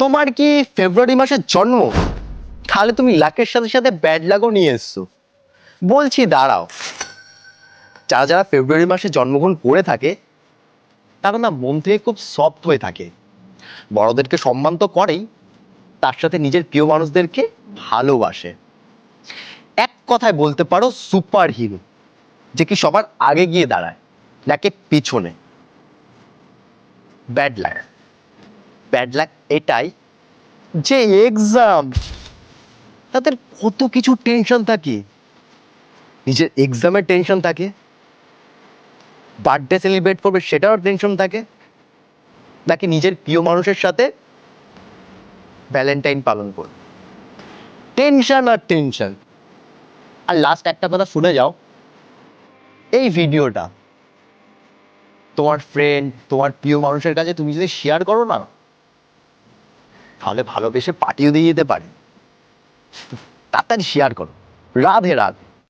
তোমার কি ফেব্রুয়ারি মাসে জন্ম? তাহলে তুমি লাকের সাথে সাথে ব্যাড লাগও নিয়ে এসছো। বলছি দাঁড়াও, যারা যারা ফেব্রুয়ারি মাসে জন্মগ্রহণ করে থাকে তারা না মন থেকে খুব সফট হয়ে থাকে। বড়দেরকে সম্মান তো করেই, তার সাথে নিজের প্রিয় মানুষদেরকে ভালোবাসে। এক কথায় বলতে পারো সুপার হিরো, যে কি সবার আগে গিয়ে দাঁড়ায়, নাকি পিছনে। ব্যাড লাক, ব্যাড লাক এটাই যে এক্সাম, তাদের কত কিছু টেনশন থাকে। নিজের এক্সামের টেনশন থাকে, বার্থডে সেলিব্রেট করবে সেটাও টেনশন থাকে, নাকি নিজের প্রিয় মানুষের সাথে ভ্যালেন্টাইন পালন করবে। টেনশন আর টেনশন। আর লাস্ট একটা কথা শুনে যাও, এই ভিডিওটা তোমার ফ্রেন্ড, তোমার প্রিয় মানুষের কাছে তুমি যদি শেয়ার করো না, তাহলে ভালোবেসে পাঠিয়ে দিয়ে যেতে পারে। তাড়াতাড়ি শেয়ার করো। রাধে রাধে।